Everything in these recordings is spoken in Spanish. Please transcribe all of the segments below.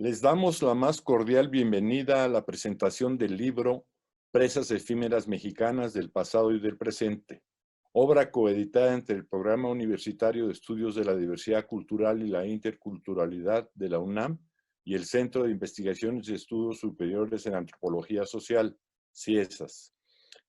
Les damos la más cordial bienvenida a la presentación del libro Presas efímeras mexicanas del pasado y del presente, obra coeditada entre el Programa Universitario de Estudios de la Diversidad Cultural y la Interculturalidad de la UNAM y el Centro de Investigaciones y Estudios Superiores en Antropología Social, CIESAS.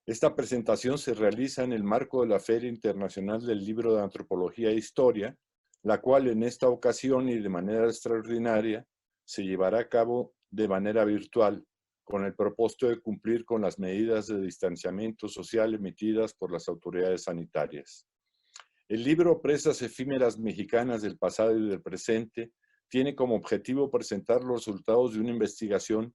Esta presentación se realiza en el marco de la Feria Internacional del Libro de Antropología e Historia, la cual en esta ocasión y de manera extraordinaria se llevará a cabo de manera virtual, con el propósito de cumplir con las medidas de distanciamiento social emitidas por las autoridades sanitarias. El libro Presas efímeras mexicanas del pasado y del presente tiene como objetivo presentar los resultados de una investigación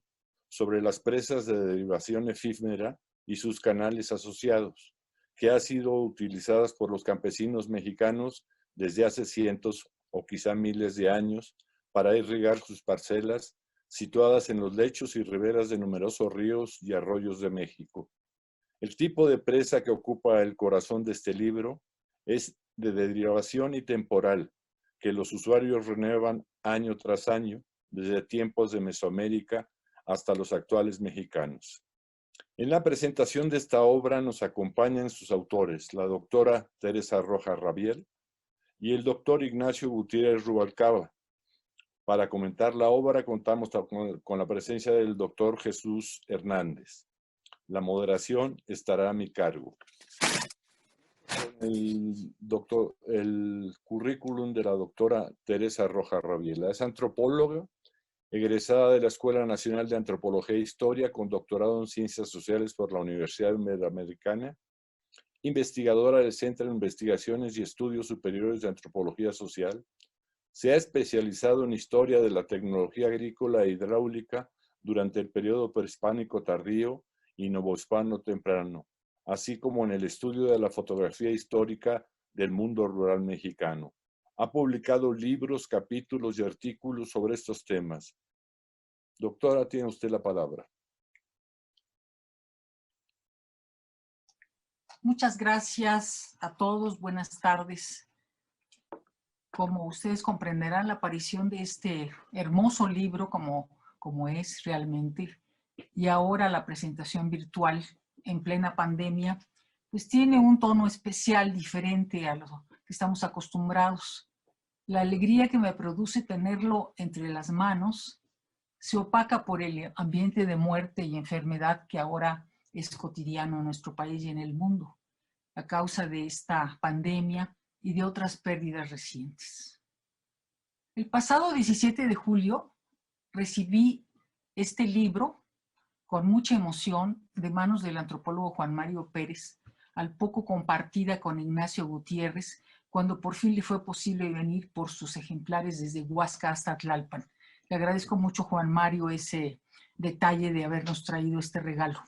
sobre las presas de derivación efímera y sus canales asociados, que ha sido utilizadas por los campesinos mexicanos desde hace cientos o quizá miles de años para irrigar sus parcelas situadas en los lechos y riberas de numerosos ríos y arroyos de México. El tipo de presa que ocupa el corazón de este libro es de derivación y temporal, que los usuarios renuevan año tras año, desde tiempos de Mesoamérica hasta los actuales mexicanos. En la presentación de esta obra nos acompañan sus autores, la doctora Teresa Rojas Rabiel y el doctor Ignacio Gutiérrez Rubalcaba. Para comentar la obra contamos con la presencia del doctor Jesús Hernández. La moderación estará a mi cargo. El currículum de la doctora Teresa Rojas Rabiel. Es antropóloga, egresada de la Escuela Nacional de Antropología e Historia, con doctorado en Ciencias Sociales por la Universidad Iberoamericana, investigadora del Centro de Investigaciones y Estudios Superiores de Antropología Social. Se ha especializado en historia de la tecnología agrícola e hidráulica durante el periodo prehispánico tardío y novohispano temprano, así como en el estudio de la fotografía histórica del mundo rural mexicano. Ha publicado libros, capítulos y artículos sobre estos temas. Doctora, tiene usted la palabra. Muchas gracias a todos. Buenas tardes. Como ustedes comprenderán, la aparición de este hermoso libro, como es realmente, y ahora la presentación virtual en plena pandemia, pues tiene un tono especial diferente a lo que estamos acostumbrados. La alegría que me produce tenerlo entre las manos se opaca por el ambiente de muerte y enfermedad que ahora es cotidiano en nuestro país y en el mundo, a causa de esta pandemia y de otras pérdidas recientes. El pasado 17 de julio recibí este libro con mucha emoción de manos del antropólogo Juan Mario Pérez, al poco compartida con Ignacio Gutiérrez, cuando por fin le fue posible venir por sus ejemplares desde Huasca hasta Tlalpan. Le agradezco mucho, Juan Mario, ese detalle de habernos traído este regalo.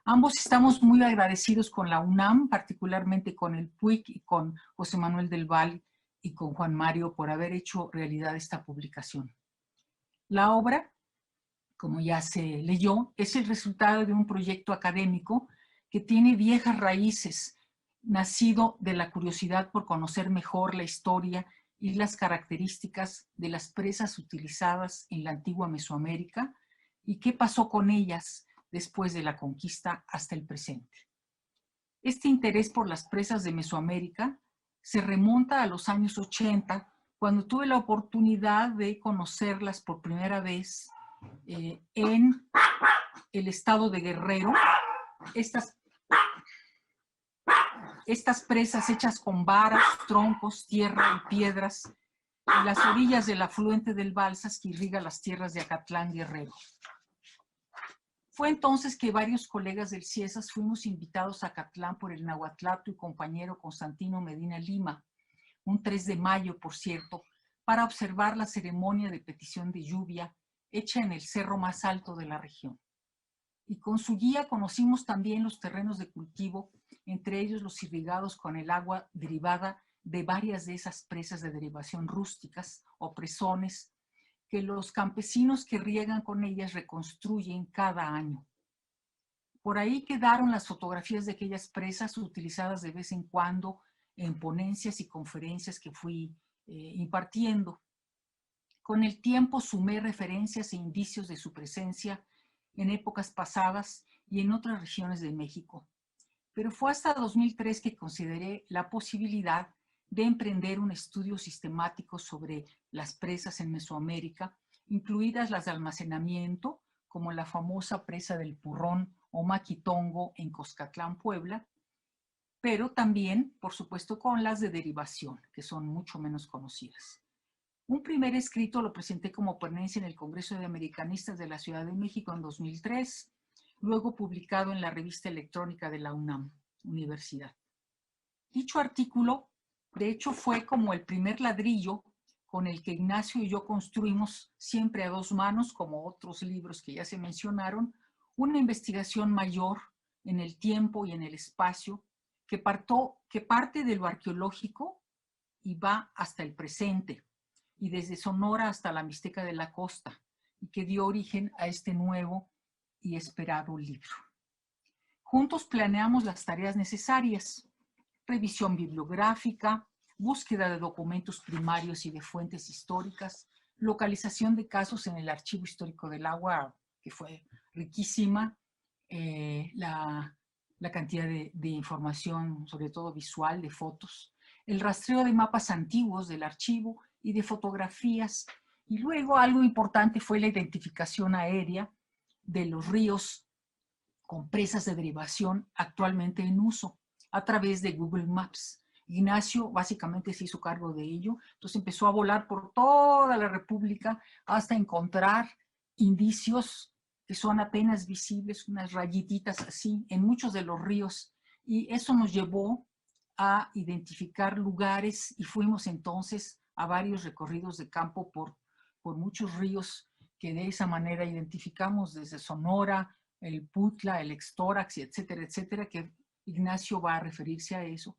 Ambos estamos muy agradecidos con la UNAM, particularmente con el PUIC y con José Manuel del Val y con Juan Mario por haber hecho realidad esta publicación. La obra, como ya se leyó, es el resultado de un proyecto académico que tiene viejas raíces, nacido de la curiosidad por conocer mejor la historia y las características de las presas utilizadas en la antigua Mesoamérica y qué pasó con ellas después de la conquista hasta el presente. Este interés por las presas de Mesoamérica se remonta a los años 80, cuando tuve la oportunidad de conocerlas por primera vez en el estado de Guerrero. Estas presas hechas con varas, troncos, tierra y piedras en las orillas del afluente del Balsas que irriga las tierras de Acatlán, Guerrero. Fue entonces que varios colegas del CIESAS fuimos invitados a Acatlán por el nahuatlato y compañero Constantino Medina Lima, un 3 de mayo, por cierto, para observar la ceremonia de petición de lluvia hecha en el cerro más alto de la región. Y con su guía conocimos también los terrenos de cultivo, entre ellos los irrigados con el agua derivada de varias de esas presas de derivación rústicas o presones que los campesinos que riegan con ellas reconstruyen cada año. Por ahí quedaron las fotografías de aquellas presas utilizadas de vez en cuando en ponencias y conferencias que fui impartiendo. Con el tiempo sumé referencias e indicios de su presencia en épocas pasadas y en otras regiones de México. Pero fue hasta 2003 que consideré la posibilidad de emprender un estudio sistemático sobre las presas en Mesoamérica, incluidas las de almacenamiento, como la famosa presa del Purrón o Maquitongo en Coscatlán, Puebla, pero también, por supuesto, con las de derivación, que son mucho menos conocidas. Un primer escrito lo presenté como ponencia en el Congreso de Americanistas de la Ciudad de México en 2003, luego publicado en la revista electrónica de la UNAM, Universidad. Dicho artículo, de hecho, fue como el primer ladrillo con el que Ignacio y yo construimos, siempre a dos manos, como otros libros que ya se mencionaron, una investigación mayor en el tiempo y en el espacio que parte de lo arqueológico y va hasta el presente, y desde Sonora hasta la Mixteca de la Costa, y que dio origen a este nuevo y esperado libro. Juntos planeamos las tareas necesarias: revisión bibliográfica, búsqueda de documentos primarios y de fuentes históricas, localización de casos en el Archivo Histórico del Agua, que fue riquísima, la cantidad de información, sobre todo visual, de fotos, el rastreo de mapas antiguos del archivo y de fotografías, y luego algo importante fue la identificación aérea de los ríos con presas de derivación actualmente en uso a través de Google Maps. Ignacio básicamente se hizo cargo de ello, entonces empezó a volar por toda la República hasta encontrar indicios que son apenas visibles, unas rayititas así, en muchos de los ríos, y eso nos llevó a identificar lugares y fuimos entonces a varios recorridos de campo por muchos ríos que de esa manera identificamos desde Sonora, el Putla, el Extórax, etcétera, etcétera, que Ignacio va a referirse a eso.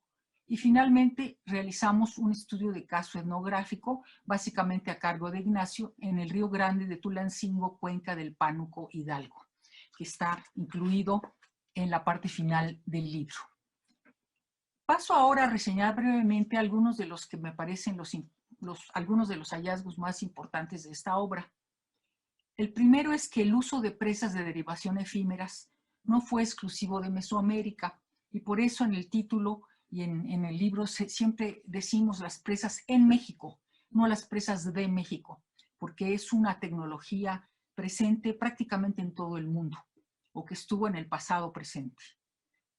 Y finalmente realizamos un estudio de caso etnográfico, básicamente a cargo de Ignacio, en el Río Grande de Tulancingo, cuenca del Pánuco, Hidalgo, que está incluido en la parte final del libro. Paso ahora a reseñar brevemente algunos de los que me parecen algunos de los hallazgos más importantes de esta obra. El primero es que el uso de presas de derivación efímeras no fue exclusivo de Mesoamérica, y por eso en el título y en el libro siempre decimos las presas en México, no las presas de México, porque es una tecnología presente prácticamente en todo el mundo, o que estuvo en el pasado presente.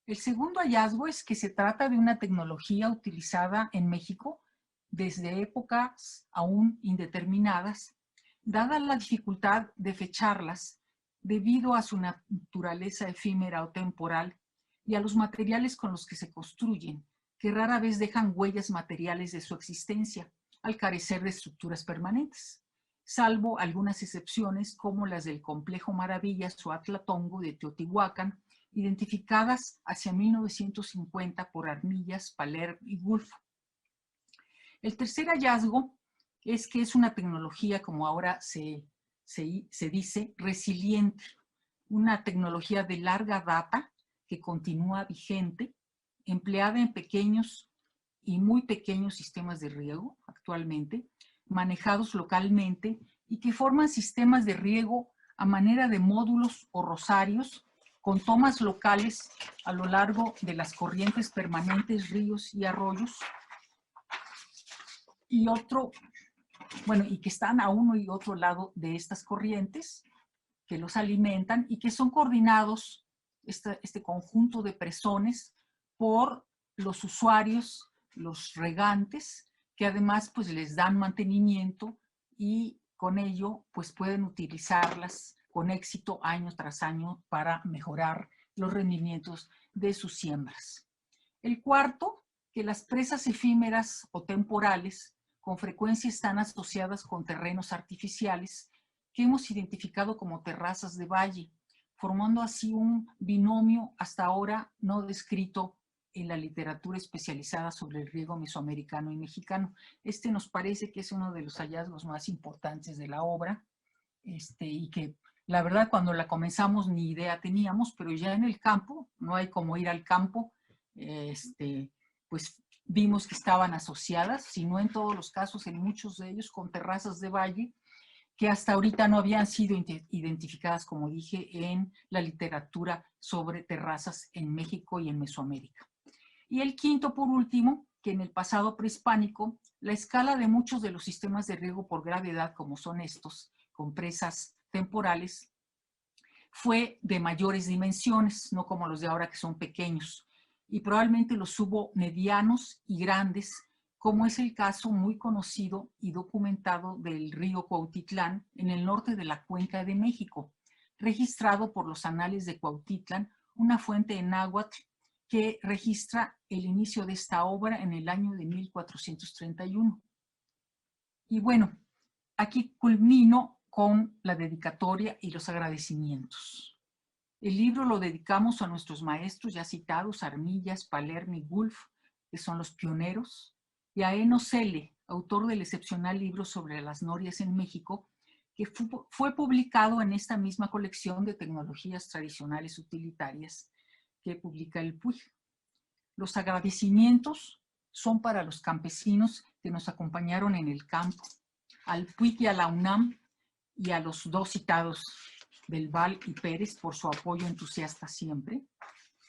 El segundo hallazgo es que se trata de una tecnología utilizada en México desde épocas aún indeterminadas, dada la dificultad de fecharlas debido a su naturaleza efímera o temporal y a los materiales con los que se construyen, que rara vez dejan huellas materiales de su existencia, al carecer de estructuras permanentes, salvo algunas excepciones como las del complejo Maravillas o Atlatongo de Teotihuacán, identificadas hacia 1950 por Armillas, Paler y Wolf. El tercer hallazgo es que es una tecnología, como ahora se dice, resiliente, una tecnología de larga data que continúa vigente, empleada en pequeños y muy pequeños sistemas de riego actualmente, manejados localmente y que forman sistemas de riego a manera de módulos o rosarios con tomas locales a lo largo de las corrientes permanentes, ríos y arroyos, y que están a uno y otro lado de estas corrientes que los alimentan y que son coordinados, este conjunto de presones, por los usuarios, los regantes, que además pues les dan mantenimiento y con ello pues pueden utilizarlas con éxito año tras año para mejorar los rendimientos de sus siembras. El cuarto, que las presas efímeras o temporales con frecuencia están asociadas con terrenos artificiales que hemos identificado como terrazas de valle, formando así un binomio hasta ahora no descrito en la literatura especializada sobre el riego mesoamericano y mexicano. Este nos parece que es uno de los hallazgos más importantes de la obra, y que la verdad cuando la comenzamos ni idea teníamos, pero ya en el campo, no hay como ir al campo, pues vimos que estaban asociadas, si no en todos los casos, en muchos de ellos, con terrazas de valle, que hasta ahorita no habían sido identificadas, como dije, en la literatura sobre terrazas en México y en Mesoamérica. Y el quinto, por último, que en el pasado prehispánico, la escala de muchos de los sistemas de riego por gravedad, como son estos, con presas temporales, fue de mayores dimensiones, no como los de ahora que son pequeños. Y probablemente los hubo medianos y grandes, como es el caso muy conocido y documentado del río Cuautitlán en el norte de la Cuenca de México, registrado por los anales de Cuautitlán, una fuente en náhuatl que registra el inicio de esta obra en el año de 1431. Y bueno, aquí culmino con la dedicatoria y los agradecimientos. El libro lo dedicamos a nuestros maestros ya citados, Armillas, Palermo y Gulf, que son los pioneros, y a Eno Celle, autor del excepcional libro sobre las norias en México, que fue publicado en esta misma colección de tecnologías tradicionales utilitarias que publica el PUIG. Los agradecimientos son para los campesinos que nos acompañaron en el campo, al PUIG y a la UNAM, y a los dos citados del Val y Pérez por su apoyo entusiasta siempre,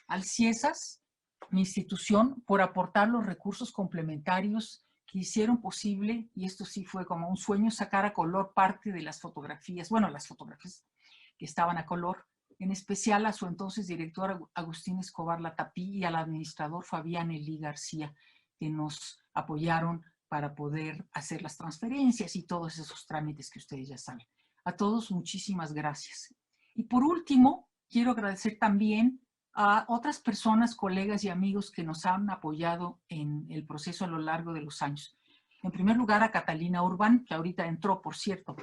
al CIESAS, mi institución, por aportar los recursos complementarios que hicieron posible, y esto sí fue como un sueño, sacar a color parte de las fotografías, bueno, las fotografías que estaban a color, en especial a su entonces director Agustín Escobar Latapí y al administrador Fabián Elí García, que nos apoyaron para poder hacer las transferencias y todos esos trámites que ustedes ya saben. A todos muchísimas gracias. Y por último, quiero agradecer también a otras personas, colegas y amigos que nos han apoyado en el proceso a lo largo de los años. En primer lugar, a Catalina Urbán, que ahorita entró, por cierto,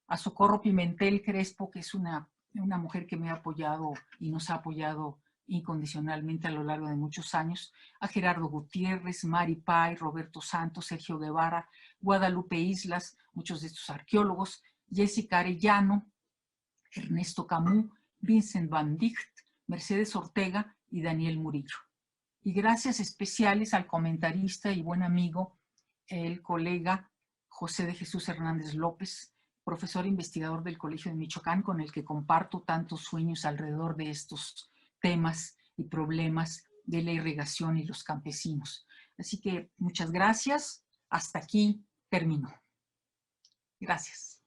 a Socorro Pimentel Crespo, que es una mujer que me ha apoyado y nos ha apoyado incondicionalmente a lo largo de muchos años, a Gerardo Gutiérrez, Mari Pay, Roberto Santos, Sergio Guevara, Guadalupe Islas, muchos de estos arqueólogos, Jessica Arellano, Ernesto Camus, Vincent Van Dijk, Mercedes Ortega y Daniel Murillo. Y gracias especiales al comentarista y buen amigo, el colega José de Jesús Hernández López, profesor investigador del Colegio de Michoacán, con el que comparto tantos sueños alrededor de estos temas y problemas de la irrigación y los campesinos. Así que muchas gracias. Hasta aquí termino. Gracias.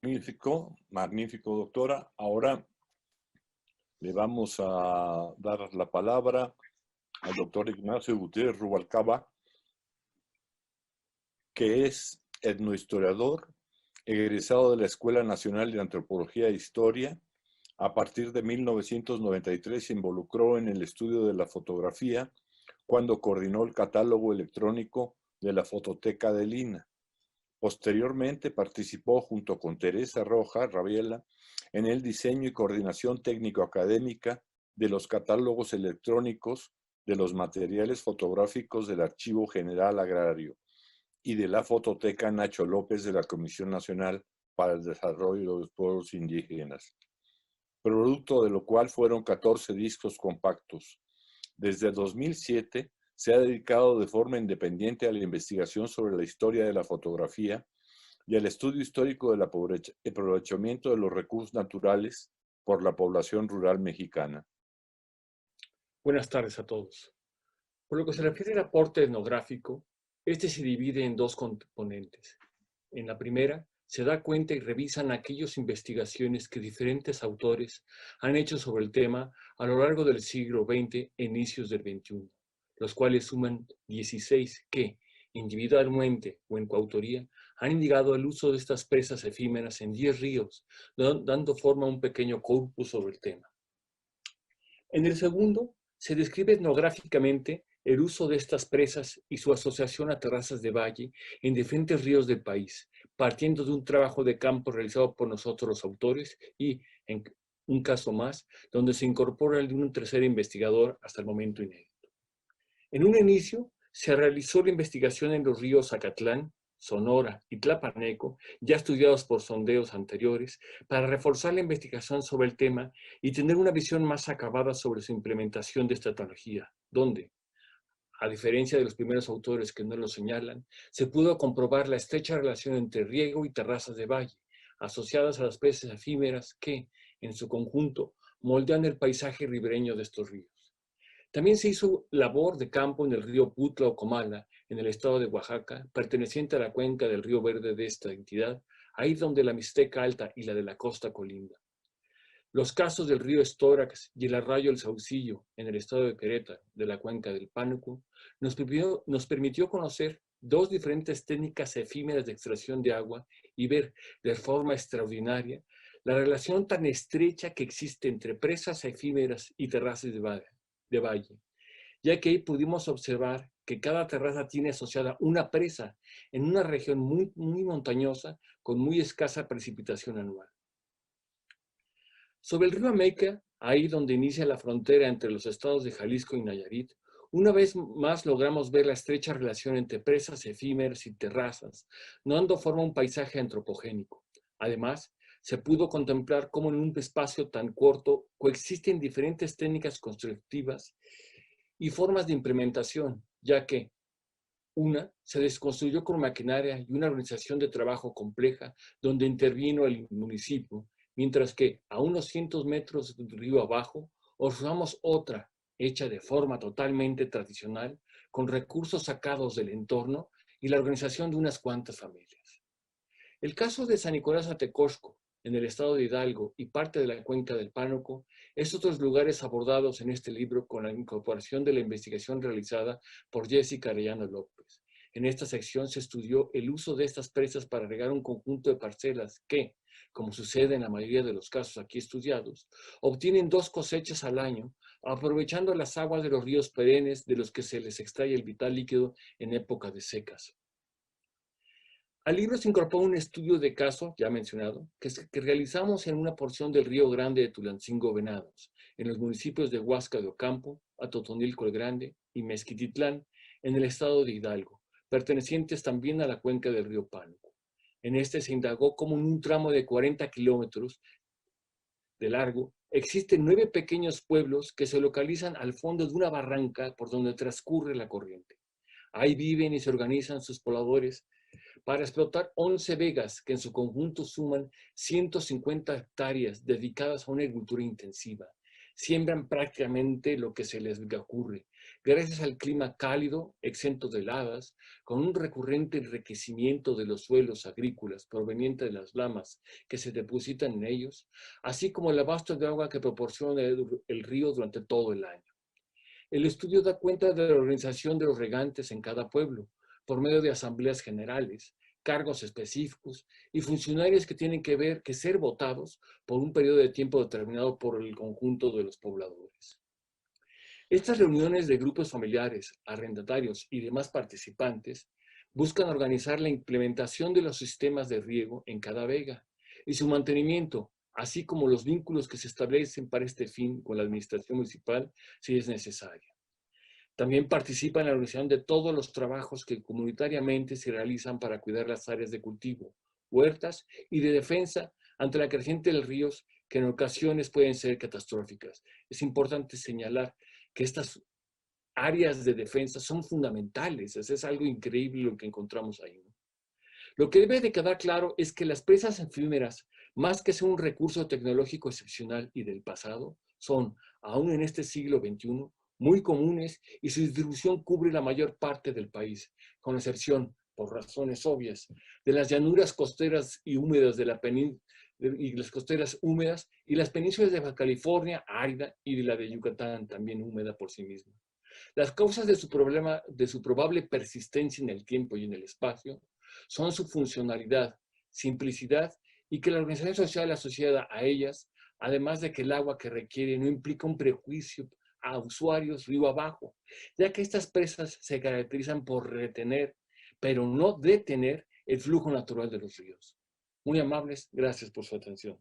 Magnífico, magnífico, doctora. Ahora le vamos a dar la palabra al doctor Ignacio Gutiérrez Rubalcaba, que es etnohistoriador, egresado de la Escuela Nacional de Antropología e Historia. A partir de 1993 se involucró en el estudio de la fotografía cuando coordinó el catálogo electrónico de la Fototeca de Lina. Posteriormente participó junto con Teresa Roja Rabiela en el diseño y coordinación técnico-académica de los catálogos electrónicos de los materiales fotográficos del Archivo General Agrario y de la Fototeca Nacho López de la Comisión Nacional para el Desarrollo de los Pueblos Indígenas, producto de lo cual fueron 14 discos compactos. Desde 2007 se ha dedicado de forma independiente a la investigación sobre la historia de la fotografía y al estudio histórico del aprovechamiento de los recursos naturales por la población rural mexicana. Buenas tardes a todos. Por lo que se refiere al aporte etnográfico, este se divide en dos componentes. En la primera, se da cuenta y revisan aquellas investigaciones que diferentes autores han hecho sobre el tema a lo largo del siglo XX e inicios del XXI, los cuales suman 16 que, individualmente o en coautoría, han indicado el uso de estas presas efímeras en 10 ríos, dando forma a un pequeño corpus sobre el tema. En el segundo, se describe etnográficamente el uso de estas presas y su asociación a terrazas de valle en diferentes ríos del país, partiendo de un trabajo de campo realizado por nosotros los autores y, en un caso más, donde se incorpora el de un tercer investigador hasta el momento inédito. En un inicio, se realizó la investigación en los ríos Zacatlán, Sonora y Tlapaneco, ya estudiados por sondeos anteriores, para reforzar la investigación sobre el tema y tener una visión más acabada sobre su implementación de esta tecnología, donde, a diferencia de los primeros autores que no lo señalan, se pudo comprobar la estrecha relación entre riego y terrazas de valle, asociadas a las especies efímeras que, en su conjunto, moldean el paisaje ribereño de estos ríos. También se hizo labor de campo en el río Putla o Comala, en el estado de Oaxaca, perteneciente a la cuenca del río Verde de esta entidad, ahí donde la Mixteca Alta y la de la costa colinda. Los casos del río Estórax y el arroyo El Saucillo, en el estado de Querétaro, de la cuenca del Pánuco, nos permitió conocer dos diferentes técnicas efímeras de extracción de agua y ver de forma extraordinaria la relación tan estrecha que existe entre presas efímeras y terrazas de valle, ya que ahí pudimos observar que cada terraza tiene asociada una presa en una región muy montañosa con muy escasa precipitación anual. Sobre el río Ameca, ahí donde inicia la frontera entre los estados de Jalisco y Nayarit, una vez más logramos ver la estrecha relación entre presas efímeras y terrazas, dando forma a un paisaje antropogénico. Además, se pudo contemplar cómo en un espacio tan corto coexisten diferentes técnicas constructivas y formas de implementación, ya que una se desconstruyó con maquinaria y una organización de trabajo compleja donde intervino el municipio, mientras que a unos cientos metros del río abajo observamos otra hecha de forma totalmente tradicional, con recursos sacados del entorno y la organización de unas cuantas familias. El caso de San Nicolás Atecosco, en el estado de Hidalgo y parte de la cuenca del Pánuco, es otros lugares abordados en este libro con la incorporación de la investigación realizada por Jessica Arellano López. En esta sección se estudió el uso de estas presas para regar un conjunto de parcelas que, como sucede en la mayoría de los casos aquí estudiados, obtienen 2 cosechas al año, aprovechando las aguas de los ríos perennes de los que se les extrae el vital líquido en época de secas. Al libro se incorporó un estudio de caso, ya mencionado, que realizamos en una porción del Río Grande de Tulancingo Venados, en los municipios de Huasca de Ocampo, Atotonilco el Grande y Mezquititlán, en el estado de Hidalgo, pertenecientes también a la cuenca del río Pánuco. En este se indagó cómo en un tramo de 40 kilómetros de largo existen 9 pequeños pueblos que se localizan al fondo de una barranca por donde transcurre la corriente. Ahí viven y se organizan sus pobladores para explotar 11 vegas que en su conjunto suman 150 hectáreas dedicadas a una agricultura intensiva. Siembran prácticamente lo que se les ocurre, gracias al clima cálido, exento de heladas, con un recurrente enriquecimiento de los suelos agrícolas proveniente de las lamas que se depositan en ellos, así como el abasto de agua que proporciona el río durante todo el año. El estudio da cuenta de la organización de los regantes en cada pueblo, por medio de asambleas generales, cargos específicos y funcionarios que tienen que ser votados por un periodo de tiempo determinado por el conjunto de los pobladores. Estas reuniones de grupos familiares, arrendatarios y demás participantes buscan organizar la implementación de los sistemas de riego en cada vega y su mantenimiento, así como los vínculos que se establecen para este fin con la administración municipal si es necesario. También participa en la organización de todos los trabajos que comunitariamente se realizan para cuidar las áreas de cultivo, huertas y de defensa ante la creciente de los ríos que en ocasiones pueden ser catastróficas. Es importante señalar que estas áreas de defensa son fundamentales. Es algo increíble lo que encontramos ahí, ¿no? Lo que debe de quedar claro es que las presas efímeras, más que ser un recurso tecnológico excepcional y del pasado, son, aún en este siglo XXI, muy comunes y su distribución cubre la mayor parte del país, con excepción, por razones obvias, de las llanuras costeras y húmedas de la península y las costeras húmedas y las penínsulas de Baja California, árida, y de la de Yucatán, también húmeda por sí misma. Las causas de su probable persistencia en el tiempo y en el espacio son su funcionalidad, simplicidad y que la organización social asociada a ellas, además de que el agua que requiere no implica un prejuicio a usuarios río abajo, ya que estas presas se caracterizan por retener, pero no detener el flujo natural de los ríos. Muy amables, gracias por su atención.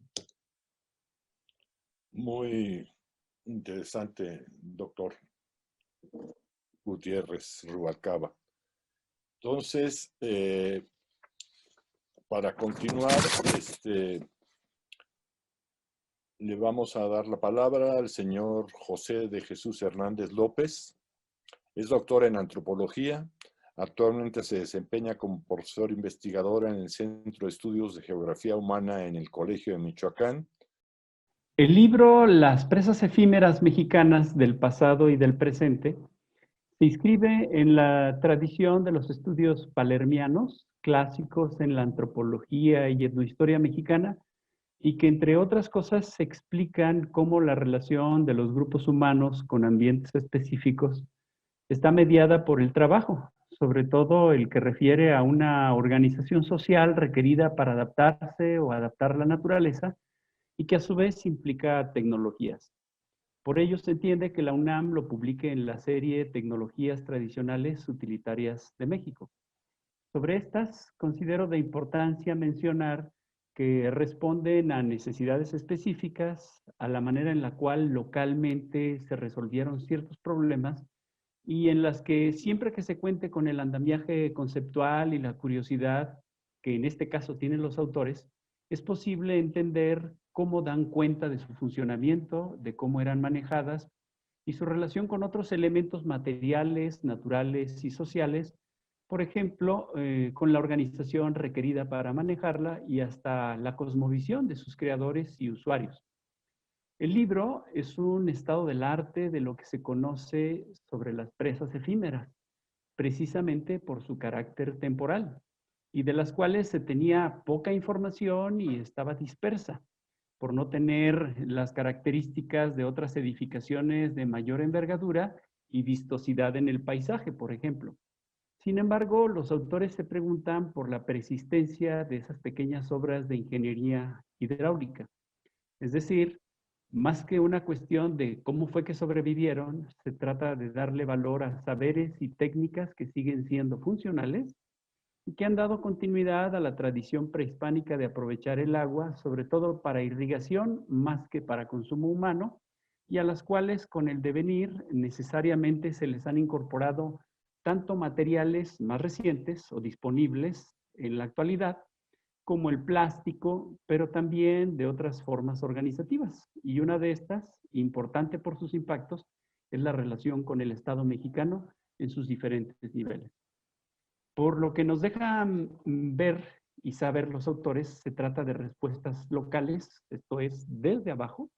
Muy interesante, doctor Gutiérrez Rubalcaba. Entonces, para continuar, le vamos a dar la palabra al señor José de Jesús Hernández López. Es doctor en antropología. Actualmente se desempeña como profesor investigador en el Centro de Estudios de Geografía Humana en el Colegio de Michoacán. El libro Las presas efímeras mexicanas del pasado y del presente se inscribe en la tradición de los estudios palermianos, clásicos en la antropología y etnohistoria mexicana, y que entre otras cosas explican cómo la relación de los grupos humanos con ambientes específicos está mediada por el trabajo, sobre todo el que refiere a una organización social requerida para adaptarse o adaptar la naturaleza y que a su vez implica tecnologías. Por ello se entiende que la UNAM lo publique en la serie Tecnologías Tradicionales Utilitarias de México. Sobre estas, considero de importancia mencionar que responden a necesidades específicas, a la manera en la cual localmente se resolvieron ciertos problemas y en las que siempre que se cuente con el andamiaje conceptual y la curiosidad que en este caso tienen los autores, es posible entender cómo dan cuenta de su funcionamiento, de cómo eran manejadas y su relación con otros elementos materiales, naturales y sociales, por ejemplo, con la organización requerida para manejarla y hasta la cosmovisión de sus creadores y usuarios. El libro es un estado del arte de lo que se conoce sobre las presas efímeras, precisamente por su carácter temporal, y de las cuales se tenía poca información y estaba dispersa, por no tener las características de otras edificaciones de mayor envergadura y vistosidad en el paisaje, por ejemplo. Sin embargo, los autores se preguntan por la persistencia de esas pequeñas obras de ingeniería hidráulica. Es decir, más que una cuestión de cómo fue que sobrevivieron, se trata de darle valor a saberes y técnicas que siguen siendo funcionales y que han dado continuidad a la tradición prehispánica de aprovechar el agua, sobre todo para irrigación más que para consumo humano, y a las cuales con el devenir necesariamente se les han incorporado tanto materiales más recientes o disponibles en la actualidad, como el plástico, pero también de otras formas organizativas. Y una de estas, importante por sus impactos, es la relación con el Estado mexicano en sus diferentes niveles. Por lo que nos dejan ver y saber los autores, se trata de respuestas locales, esto es, desde abajo,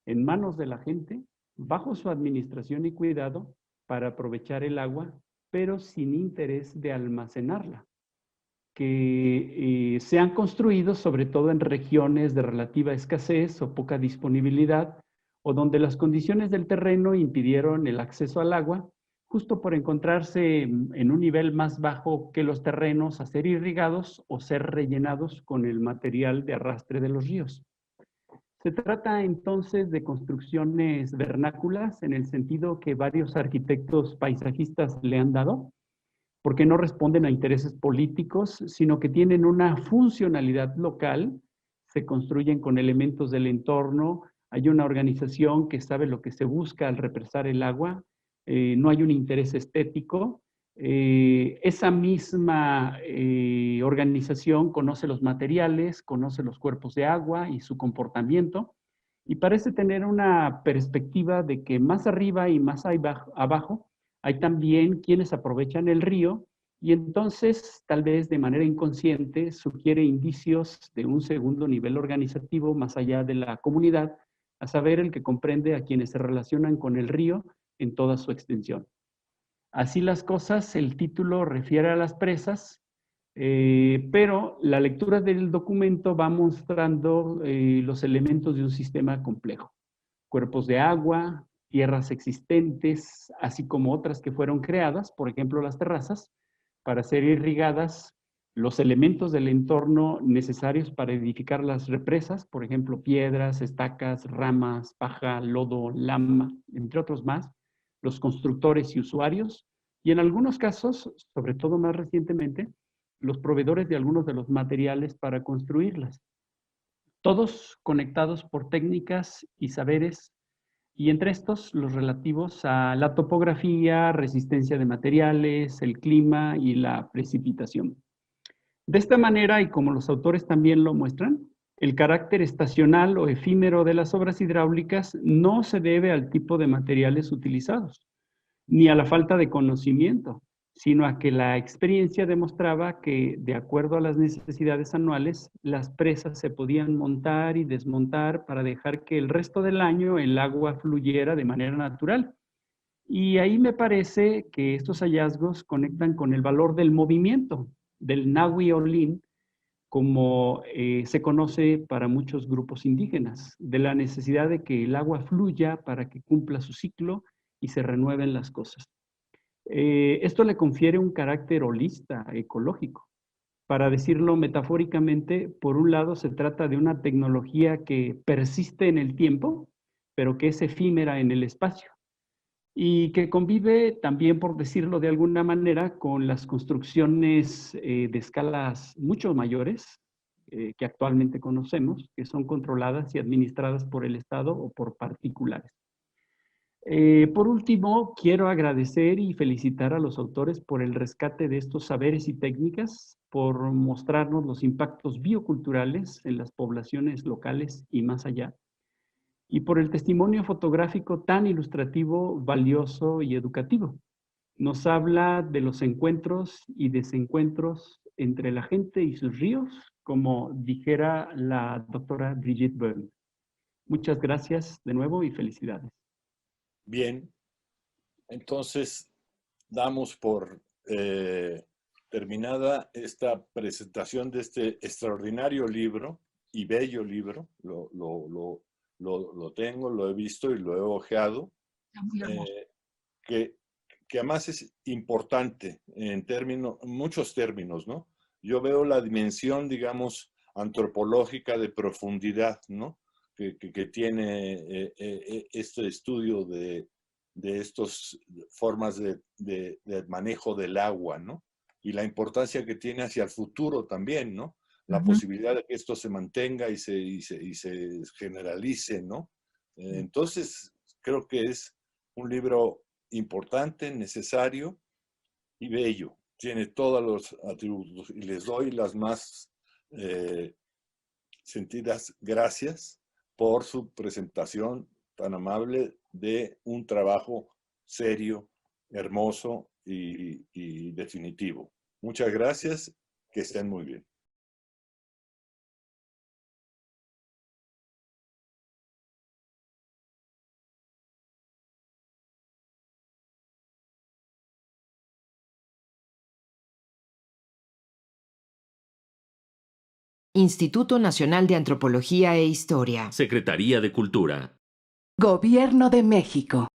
en manos de la gente, bajo su administración y cuidado, para aprovechar el agua, pero sin interés de almacenarla, que se han construido sobre todo en regiones de relativa escasez o poca disponibilidad, o donde las condiciones del terreno impidieron el acceso al agua, justo por encontrarse en un nivel más bajo que los terrenos a ser irrigados o ser rellenados con el material de arrastre de los ríos. Se trata entonces de construcciones vernáculas en el sentido que varios arquitectos paisajistas le han dado, porque no responden a intereses políticos, sino que tienen una funcionalidad local, se construyen con elementos del entorno, hay una organización que sabe lo que se busca al represar el agua, no hay un interés estético. Esa misma organización conoce los materiales, conoce los cuerpos de agua y su comportamiento, y parece tener una perspectiva de que más arriba y más abajo hay también quienes aprovechan el río y entonces, tal vez de manera inconsciente, sugiere indicios de un segundo nivel organizativo más allá de la comunidad, a saber, el que comprende a quienes se relacionan con el río en toda su extensión. Así las cosas, el título refiere a las presas, pero la lectura del documento va mostrando los elementos de un sistema complejo. Cuerpos de agua, tierras existentes, así como otras que fueron creadas, por ejemplo las terrazas, para ser irrigadas, los elementos del entorno necesarios para edificar las represas, por ejemplo piedras, estacas, ramas, paja, lodo, lama, entre otros más, los constructores y usuarios, y en algunos casos, sobre todo más recientemente, los proveedores de algunos de los materiales para construirlas. Todos conectados por técnicas y saberes, y entre estos los relativos a la topografía, resistencia de materiales, el clima y la precipitación. De esta manera, y como los autores también lo muestran, el carácter estacional o efímero de las obras hidráulicas no se debe al tipo de materiales utilizados, ni a la falta de conocimiento, sino a que la experiencia demostraba que, de acuerdo a las necesidades anuales, las presas se podían montar y desmontar para dejar que el resto del año el agua fluyera de manera natural. Y ahí me parece que estos hallazgos conectan con el valor del movimiento, del Nahui Olin, como se conoce para muchos grupos indígenas, de la necesidad de que el agua fluya para que cumpla su ciclo y se renueven las cosas. Esto le confiere un carácter holista, ecológico. Para decirlo metafóricamente, por un lado se trata de una tecnología que persiste en el tiempo, pero que es efímera en el espacio, y que convive también, por decirlo de alguna manera, con las construcciones de escalas mucho mayores que actualmente conocemos, que son controladas y administradas por el Estado o por particulares. Por último, quiero agradecer y felicitar a los autores por el rescate de estos saberes y técnicas, por mostrarnos los impactos bioculturales en las poblaciones locales y más allá, y por el testimonio fotográfico tan ilustrativo, valioso y educativo. Nos habla de los encuentros y desencuentros entre la gente y sus ríos, como dijera la doctora Brigitte Byrne. Muchas gracias de nuevo y felicidades. Bien, entonces damos por terminada esta presentación de este extraordinario libro y bello libro. Lo tengo, lo he visto y lo he hojeado, que además es importante en muchos términos, ¿no? Yo veo la dimensión, digamos, antropológica de profundidad, ¿no? Que tiene este estudio de estas formas de manejo del agua, ¿no? Y la importancia que tiene hacia el futuro también, ¿no? La posibilidad de que esto se mantenga y se generalice, ¿no? Entonces, creo que es un libro importante, necesario y bello. Tiene todos los atributos y les doy las más sentidas gracias por su presentación tan amable de un trabajo serio, hermoso y definitivo. Muchas gracias, que estén muy bien. Instituto Nacional de Antropología e Historia. Secretaría de Cultura. Gobierno de México.